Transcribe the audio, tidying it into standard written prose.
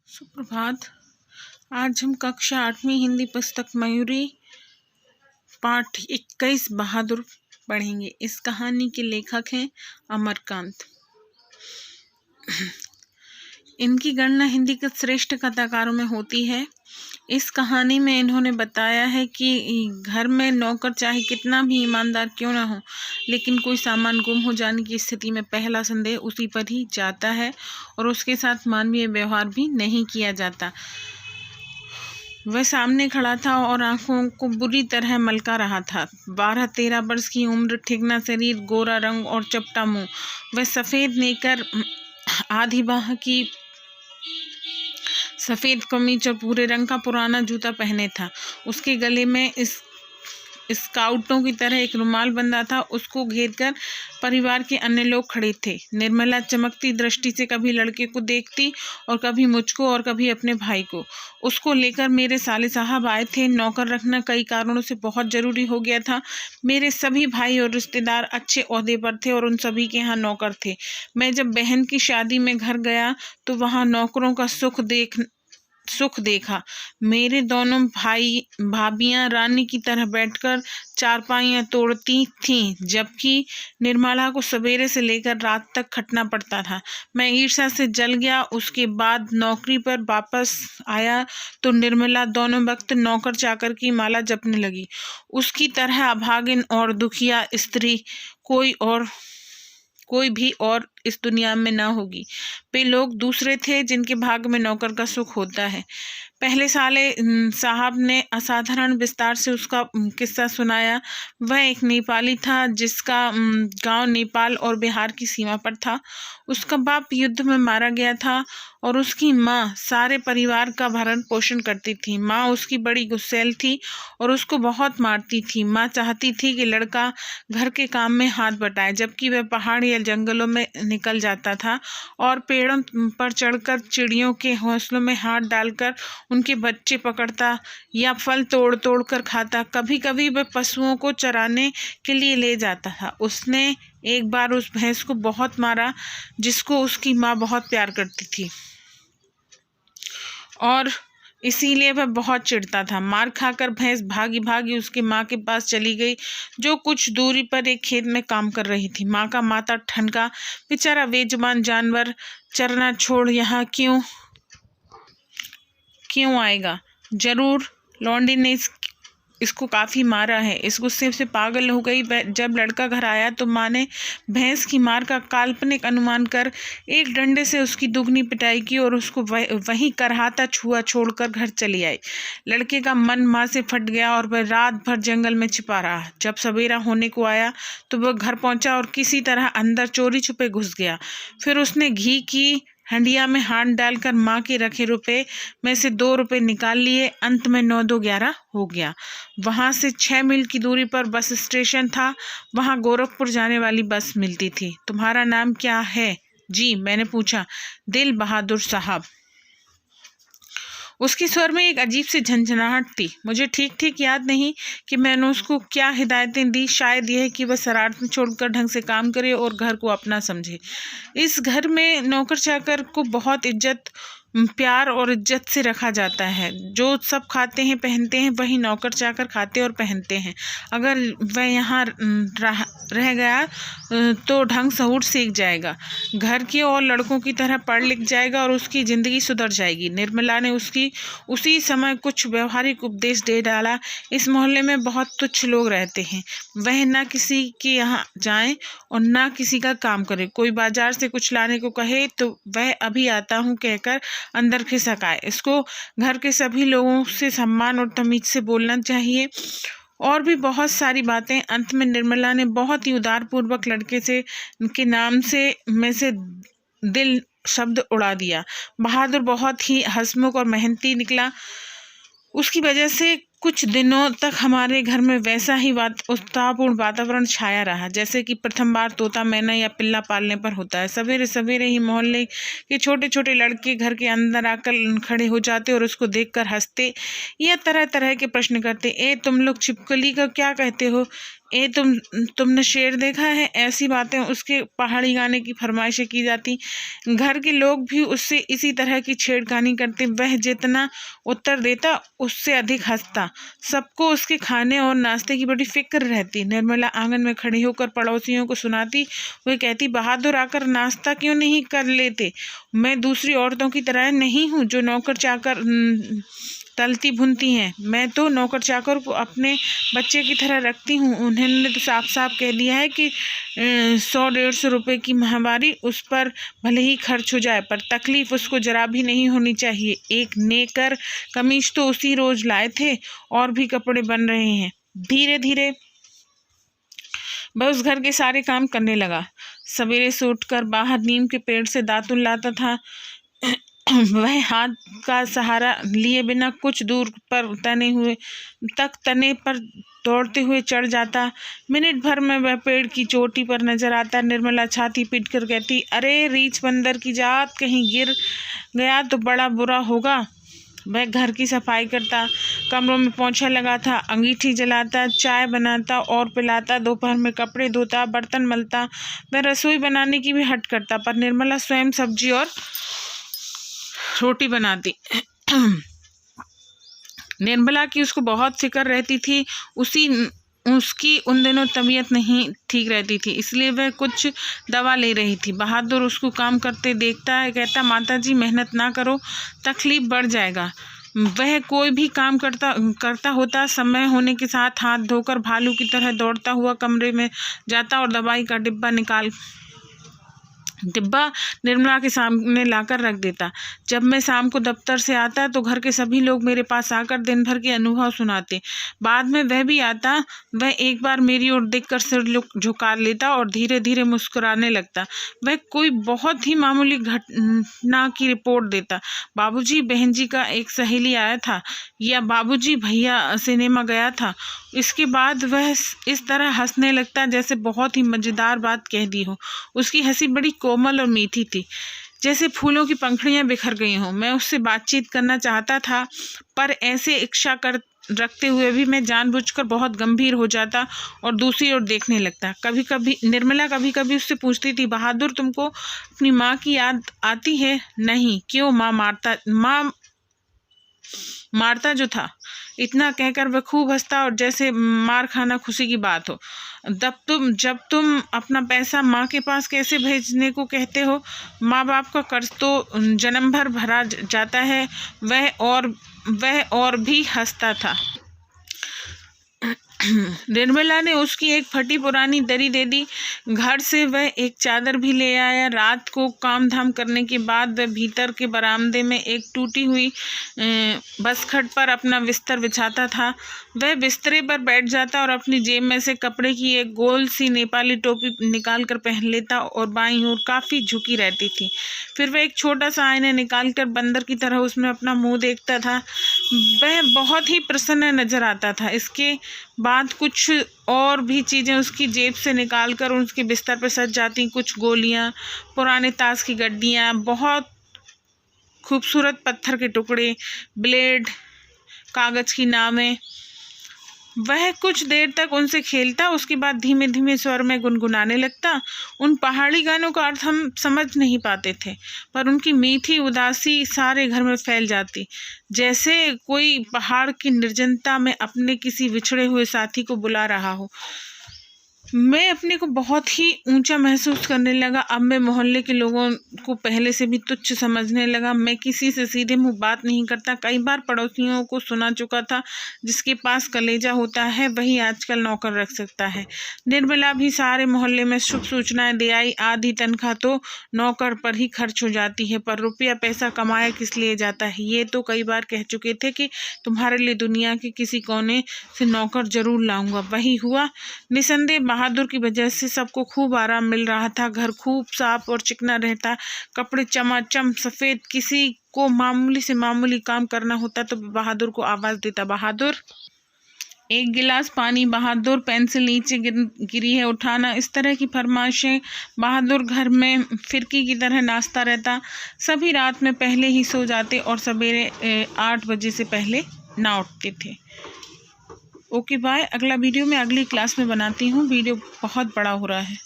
सुप्रभात। आज हम कक्षा 8वीं हिंदी पुस्तक मयूरी पाठ 21 बहादुर पढ़ेंगे। इस कहानी के लेखक हैं अमरकांत। इनकी गणना हिंदी के श्रेष्ठ कथाकारों में होती है। इस कहानी में इन्होंने बताया है कि घर में नौकर चाहे कितना भी ईमानदार क्यों ना हो, लेकिन कोई सामान गुम हो जाने की स्थिति में पहला संदेह उसी पर ही जाता है और उसके साथ मानवीय व्यवहार भी नहीं किया जाता। वह सामने खड़ा था और आंखों को बुरी तरह मलका रहा था। 12-13 वर्ष की उम्र, ठिगना शरीर, गोरा रंग और चपटा मुंह। वह सफ़ेद नेकर, आधी बाह की सफ़ेद कमीज और भूरे रंग का पुराना जूता पहने था। उसके गले में स्काउटों की तरह एक रुमाल बंधा था। उसको घेरकर परिवार के अन्य लोग खड़े थे। निर्मला चमकती दृष्टि से कभी लड़के को देखती और कभी मुझको और कभी अपने भाई को। उसको लेकर मेरे साले साहब आए थे। नौकर रखना कई कारणों से बहुत ज़रूरी हो गया था। मेरे सभी भाई और रिश्तेदार अच्छे ओहदे पर थे और उन सभी के यहाँ नौकर थे। मैं जब बहन की शादी में घर गया तो वहाँ नौकरों का सुख देखा। मेरे दोनों भाई भाभियां रानी की तरह बैठकर चारपाइयाँ तोड़ती थीं, जबकि निर्मला को सवेरे से लेकर रात तक खटना पड़ता था। मैं ईर्ष्या से जल गया। उसके बाद नौकरी पर वापस आया तो निर्मला दोनों वक्त नौकर चाकर की माला जपने लगी। उसकी तरह अभागिन और दुखिया स्त्री कोई भी और इस दुनिया में ना होगी। वे लोग दूसरे थे जिनके भाग्य में नौकर का सुख होता है। पहले साले साहब ने असाधारण विस्तार से उसका किस्सा सुनाया। वह एक नेपाली था जिसका गांव नेपाल और बिहार की सीमा पर था। उसका बाप युद्ध में मारा गया था और उसकी माँ सारे परिवार का भरण पोषण करती थी। माँ उसकी बड़ी गुस्सैल थी और उसको बहुत मारती थी। माँ चाहती थी कि लड़का घर के काम में हाथ बटाए, जबकि वह पहाड़ या जंगलों में निकल जाता था और पेड़ों पर चढ़कर चिड़ियों के घोंसलों में हाथ डालकर उनके बच्चे पकड़ता या फल तोड़ तोड़ कर खाता। कभी कभी वह पशुओं को चराने के लिए ले जाता था। उसने एक बार उस भैंस को बहुत मारा जिसको उसकी माँ बहुत प्यार करती थी और इसीलिए वह बहुत चिढ़ता था। मार खाकर भैंस भागी भागी उसकी माँ के पास चली गई, जो कुछ दूरी पर एक खेत में काम कर रही थी। माँ का माथा ठनका। बेचारा बेजुबान जानवर चरना छोड़ यहाँ क्यों आएगा? जरूर लौंडी ने इसको काफ़ी मारा है। इस गुस्से से पागल हो गई। जब लड़का घर आया तो माँ ने भैंस की मार का काल्पनिक अनुमान कर एक डंडे से उसकी दुगनी पिटाई की और उसको वहीं करहाता छुआ छोड़कर घर चली आई। लड़के का मन माँ से फट गया और वह रात भर जंगल में छिपा रहा। जब सवेरा होने को आया तो वह घर पहुंचा और किसी तरह अंदर चोरी छुपे घुस गया। फिर उसने घी की हंडिया में हाथ डालकर माँ के रखे रुपए में से 2 रुपए निकाल लिए। अंत में 9-2-11 हो गया। वहाँ से 6 मील की दूरी पर बस स्टेशन था। वहाँ गोरखपुर जाने वाली बस मिलती थी। तुम्हारा नाम क्या है? जी, मैंने पूछा। दिल बहादुर साहब। उसके स्वर में एक अजीब सी झंझनाहट थी। मुझे ठीक ठीक याद नहीं कि मैंने उसको क्या हिदायतें दी। शायद यह कि वह शरारतें छोड़कर ढंग से काम करे और घर को अपना समझे। इस घर में नौकर चाकर को बहुत प्यार और इज्जत से रखा जाता है। जो सब खाते हैं पहनते हैं वही नौकर चाकर खाते और पहनते हैं। अगर वह यहाँ रह गया तो ढंग सहूर सीख जाएगा, घर के और लड़कों की तरह पढ़ लिख जाएगा और उसकी ज़िंदगी सुधर जाएगी। निर्मला ने उसी समय कुछ व्यवहारिक उपदेश दे डाला। इस मोहल्ले में बहुत तुच्छ लोग रहते हैं। वह ना किसी के यहाँ जाए और ना किसी का काम करे। कोई बाजार से कुछ लाने को कहे तो वह अभी आता हूँ कहकर अंदर खिसक आए। इसको घर के सभी लोगों से सम्मान और तमीज से बोलना चाहिए। और भी बहुत सारी बातें। अंत में निर्मला ने बहुत ही उदारपूर्वक लड़के के नाम में से दिल शब्द उड़ा दिया। बहादुर बहुत ही हंसमुख और मेहनती निकला। उसकी वजह से कुछ दिनों तक हमारे घर में वैसा ही उत्साहपूर्ण वातावरण छाया रहा जैसे कि प्रथम बार तोता मैना या पिल्ला पालने पर होता है। सवेरे सवेरे ही मोहल्ले के छोटे छोटे लड़के घर के अंदर आकर खड़े हो जाते और उसको देखकर हंसते या तरह तरह के प्रश्न करते। ए तुम लोग छिपकली का क्या कहते हो? ए तुमने शेर देखा है? ऐसी बातें उसके पहाड़ी गाने की फरमाइशें की जाती। घर के लोग भी उससे इसी तरह की छेड़खानी करते। वह जितना उत्तर देता उससे अधिक हंसता। सबको उसके खाने और नाश्ते की बड़ी फिक्र रहती। निर्मला आंगन में खड़ी होकर पड़ोसियों को सुनाती हुई कहती, बहादुर आकर नाश्ता क्यों नहीं कर लेते? मैं दूसरी औरतों की तरह नहीं हूँ जो नौकर चाकर तलती भुनती हैं। मैं तो नौकर चाकर को अपने बच्चे की तरह रखती हूँ। उन्होंने तो साफ साफ कह दिया है कि 100-150 रुपये की माहवारी उस पर भले ही खर्च हो जाए, पर तकलीफ उसको जरा भी नहीं होनी चाहिए। एक नेकर कमीज तो उसी रोज लाए थे और भी कपड़े बन रहे हैं। धीरे धीरे वह उस घर के सारे काम करने लगा। सवेरे से उठकर बाहर नीम के पेड़ से दातुन लाता था। वह हाथ का सहारा लिए बिना कुछ दूर पर तने पर दौड़ते हुए चढ़ जाता। मिनट भर में वह पेड़ की चोटी पर नजर आता। निर्मला छाती पीट कर कहती, अरे रीछ बंदर की जात, कहीं गिर गया तो बड़ा बुरा होगा। वह घर की सफाई करता, कमरों में पोंछा लगाता, अंगीठी जलाता, चाय बनाता और पिलाता, दोपहर में कपड़े धोता, बर्तन मलता। वह रसोई बनाने की भी हट करता, पर निर्मला स्वयं सब्जी और रोटी बनाती। निर्मला की उसको बहुत फिक्र रहती थी। उसकी उन दिनों तबीयत नहीं ठीक रहती थी, इसलिए वह कुछ दवा ले रही थी। बहादुर उसको काम करते देखता है, कहता, माता जी मेहनत ना करो, तकलीफ बढ़ जाएगा। वह कोई भी काम करता होता, समय होने के साथ हाथ धोकर भालू की तरह दौड़ता हुआ कमरे में जाता और दवाई का डिब्बा निर्मला के सामने लाकर रख देता। जब मैं शाम को दफ्तर से आता तो घर के सभी लोग मेरे पास आकर दिन भर के अनुभव सुनाते। बाद में वह भी आता। वह एक बार मेरी ओर देखकर सिर झुका लेता और धीरे धीरे मुस्कुराने लगता। वह कोई बहुत ही मामूली घटना की रिपोर्ट देता। बाबूजी बहन जी का एक सहेली आया था, या बाबूजी भैया सिनेमा गया था। इसके बाद वह इस तरह हंसने लगता जैसे बहुत ही मज़ेदार बात कह दी हो। उसकी हंसी बड़ी कोमल और मीठी थी, जैसे फूलों की पंखुड़ियां बिखर गई हों। मैं उससे बातचीत करना चाहता था, पर ऐसे इच्छा कर रखते हुए भी मैं जानबूझकर बहुत गंभीर हो जाता और दूसरी ओर देखने लगता। निर्मला कभी कभी उससे पूछती थी, बहादुर तुमको अपनी माँ की याद आती है? नहीं। क्यों? माँ मारता जो था। इतना कहकर वह खूब हंसता और जैसे मार खाना खुशी की बात हो। जब तुम अपना पैसा माँ के पास कैसे भेजने को कहते हो? माँ बाप का कर्ज तो जन्म भर भरा जाता है। वह और भी हंसता था। निर्मला ने उसकी एक फटी पुरानी दरी दे दी। घर से वह एक चादर भी ले आया। रात को काम धाम करने के बाद वह भीतर के बरामदे में एक टूटी हुई बसखट पर अपना बिस्तर बिछाता था। वह बिस्तरे पर बैठ जाता और अपनी जेब में से कपड़े की एक गोल सी नेपाली टोपी निकाल कर पहन लेता और बाईं ओर काफ़ी झुकी रहती थी। फिर वह एक छोटा सा आईना निकाल कर बंदर की तरह उसमें अपना मुँह देखता था। वह बहुत ही प्रसन्न नजर आता था। इसके बाद कुछ और भी चीज़ें उसकी जेब से निकाल कर उसके बिस्तर पर सज जाती। कुछ गोलियां, पुराने ताश की गड्डियां, बहुत खूबसूरत पत्थर के टुकड़े, ब्लेड, कागज़ की नावें। वह कुछ देर तक उनसे खेलता, उसके बाद धीमे धीमे स्वर में गुनगुनाने लगता। उन पहाड़ी गानों का अर्थ हम समझ नहीं पाते थे, पर उनकी मीठी उदासी सारे घर में फैल जाती, जैसे कोई पहाड़ की निर्जनता में अपने किसी बिछड़े हुए साथी को बुला रहा हो। मैं अपने को बहुत ही ऊंचा महसूस करने लगा। अब मैं मोहल्ले के लोगों को पहले से भी तुच्छ समझने लगा। मैं किसी से सीधे मुंह बात नहीं करता। कई बार पड़ोसियों को सुना चुका था, जिसके पास कलेजा होता है वही आजकल नौकर रख सकता है। निर्मला भी सारे मोहल्ले में शुभ सूचनाएं दे आई। आधी तनख्वाह तो नौकर पर ही खर्च हो जाती है, पर रुपया पैसा कमाया किस लिए जाता है? ये तो कई बार कह चुके थे कि तुम्हारे लिए दुनिया के किसी कोने से नौकर जरूर लाऊंगा। वही हुआ। निसंदेह बहादुर की वजह से सबको खूब आराम मिल रहा था। घर खूब साफ और चिकना रहता, कपड़े चमाचम सफ़ेद। किसी को मामूली से मामूली काम करना होता तो बहादुर को आवाज़ देता, बहादुर एक गिलास पानी, बहादुर पेंसिल नीचे गिरी है उठाना। इस तरह की फरमाइशें। बहादुर घर में फिरकी की तरह नाचता रहता। सभी रात में पहले ही सो जाते और सवेरे 8 बजे से पहले ना उठते थे। Okay bye. अगला वीडियो मैं अगली क्लास में बनाती हूँ। वीडियो बहुत बड़ा हो रहा है।